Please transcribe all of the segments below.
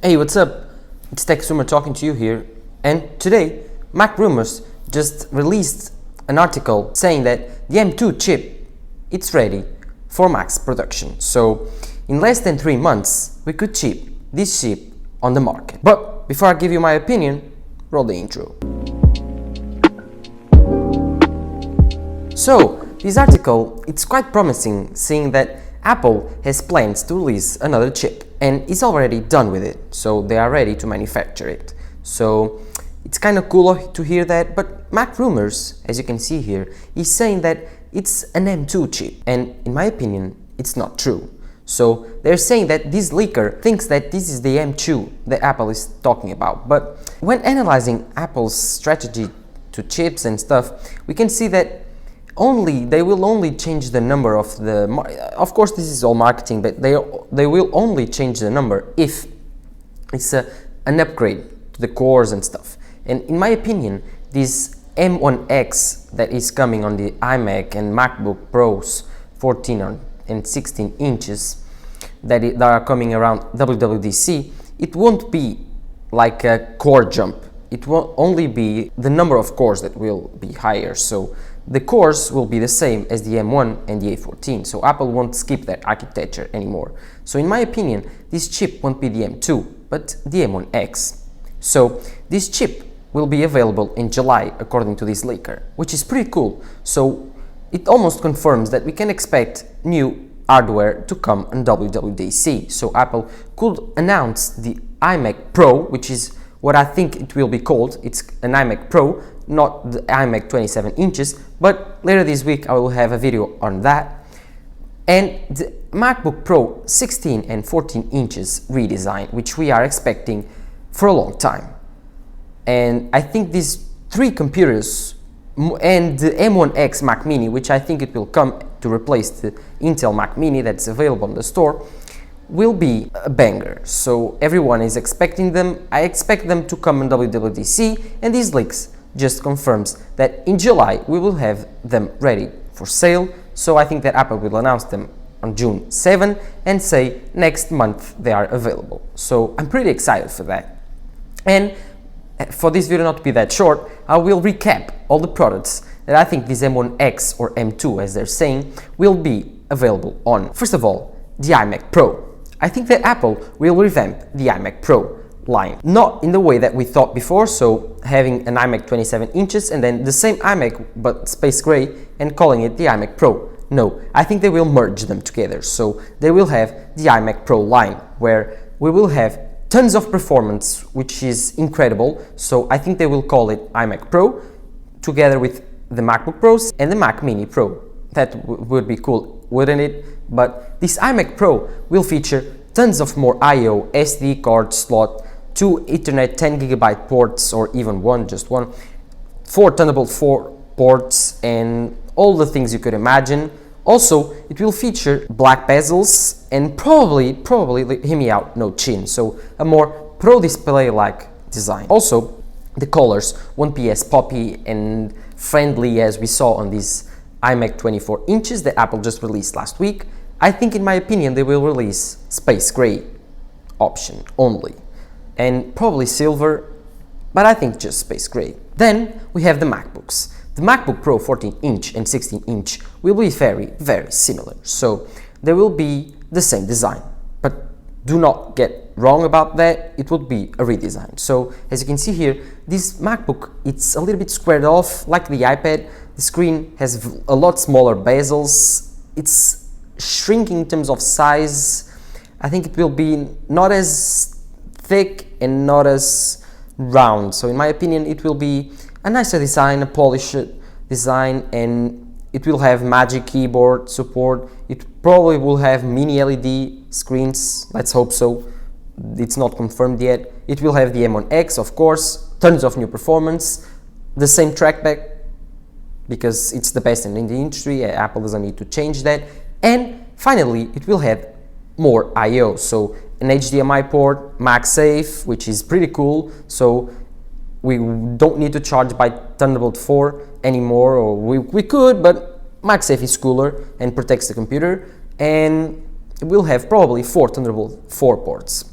Hey, what's up? It's TechSumer talking to you here, and today Mac Rumors just released an article saying that the M2 chip it's ready for Mac's production. So in less than 3 months we could ship this chip on the market. But before I give you my opinion, roll the intro. So this article it's quite promising, seeing that Apple has plans to release another chip and is already done with it, so they are ready to manufacture it. So it's kind of cool to hear that, but Mac Rumors, as you can see here, is saying that it's an M2 chip, and in my opinion, it's not true. So they're saying that this leaker thinks that this is the M2 that Apple is talking about, but when analyzing Apple's strategy to chips and stuff, we can see that they will only change the number of the, of course this is all marketing, but they will only change the number if it's an upgrade to the cores and stuff. And in my opinion, this M1X that is coming on the iMac and MacBook Pros 14 and 16 inches that are coming around WWDC, it won't be like a core jump. It will only be the number of cores that will be higher. So the cores will be the same as the M1 and the A14, so Apple won't skip that architecture anymore. So in my opinion, this chip won't be the M2, but the M1X. So this chip will be available in July, according to this leaker, which is pretty cool. So it almost confirms that we can expect new hardware to come on WWDC. So Apple could announce the iMac Pro, which is what I think it will be called. It's an iMac Pro, not the iMac 27 inches, but later this week I will have a video on that. And the MacBook Pro 16 and 14 inches redesign, which we are expecting for a long time. And I think these three computers and the M1X Mac Mini, which I think it will come to replace the Intel Mac Mini that's available in the store, will be a banger. So everyone is expecting them. I expect them to come on WWDC, and these leaks just confirms that in July we will have them ready for sale. So I think that Apple will announce them on June 7 and say next month they are available. So I'm pretty excited for that. And for this video not to be that short, I will recap all the products that I think this M1X or M2, as they're saying, will be available on. First of all, the iMac Pro. I think that Apple will revamp the iMac Pro line, not in the way that we thought before, so having an iMac 27 inches and then the same iMac but space gray and calling it the iMac Pro. No, I think they will merge them together, so they will have the iMac Pro line, where we will have tons of performance, which is incredible. So I think they will call it iMac Pro together with the MacBook Pros and the Mac Mini Pro. That would be cool, wouldn't it? But this iMac Pro will feature tons of more I/O, SD card slot, 2 Ethernet 10GB ports, or even just one, 4 Thunderbolt 4 ports, and all the things you could imagine. Also, it will feature black bezels and probably, hear me out, no chin, so a more Pro Display-like design. Also, the colors won't be as poppy and friendly as we saw on this iMac 24 inches that Apple just released last week. I think, in my opinion, they will release space gray option only, and probably silver, but I think just space gray. Then we have the MacBooks. The MacBook Pro 14-inch and 16-inch will be very similar, so they will be the same design, but do not get wrong about that, it would be a redesign. So as you can see here, this MacBook, it's a little bit squared off like the iPad. The screen has a lot smaller bezels, it's shrinking in terms of size. I think it will be not as thick and not as round, so in my opinion it will be a nicer design, a polished design, and it will have Magic Keyboard support. It probably will have mini LED screens, let's hope so. It's not confirmed yet. It will have the M1X, of course, tons of new performance, the same trackpad because it's the best in the industry. Apple doesn't need to change that. And finally, it will have more I/O, so an HDMI port, MagSafe, which is pretty cool. So we don't need to charge by Thunderbolt 4 anymore, or we could, but MagSafe is cooler and protects the computer. And it will have probably 4 Thunderbolt 4 ports.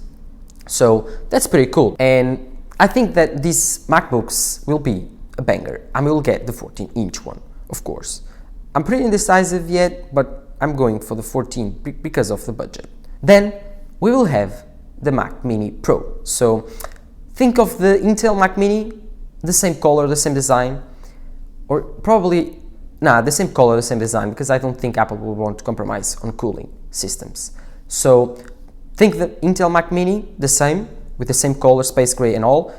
So that's pretty cool. And I think that these MacBooks will be a banger. I will get the 14-inch one, of course. I'm pretty indecisive yet, but I'm going for the 14 because of the budget. Then we will have the Mac Mini Pro. So think of the Intel Mac Mini, the same color, the same design, or probably, the same color, the same design, because I don't think Apple will want to compromise on cooling systems. So think the Intel Mac Mini, the same, with the same color, space gray and all,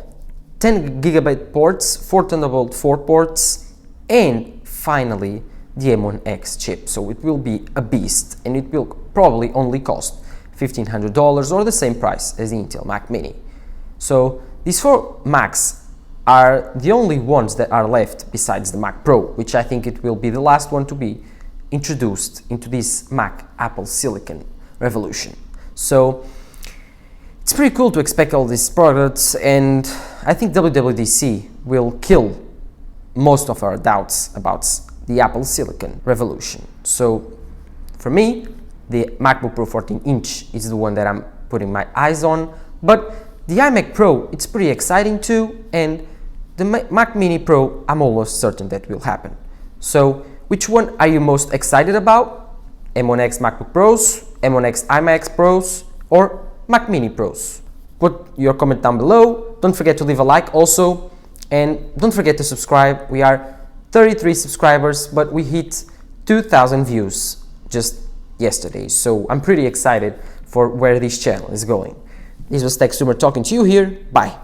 10 gigabit ports, 4 Thunderbolt 4 ports, and finally the M1X chip. So it will be a beast, and it will probably only cost $1,500 or the same price as the Intel Mac Mini. So these 4 Macs are the only ones that are left besides the Mac Pro, which I think it will be the last one to be introduced into this Mac Apple Silicon revolution. So it's pretty cool to expect all these products, and I think WWDC will kill most of our doubts about the Apple Silicon revolution. So for me, the MacBook Pro 14-inch is the one that I'm putting my eyes on, but the iMac Pro, it's pretty exciting too, and the Mac Mini Pro, I'm almost certain that will happen. So which one are you most excited about? M1X MacBook Pros, M1X iMac Pros, or Mac Mini Pros? Put your comment down below. Don't forget to leave a like also, and don't forget to subscribe. We are 33 subscribers, but we hit 2,000 views just yesterday, so I'm pretty excited for where this channel is going. This was TechStreamer talking to you here. Bye.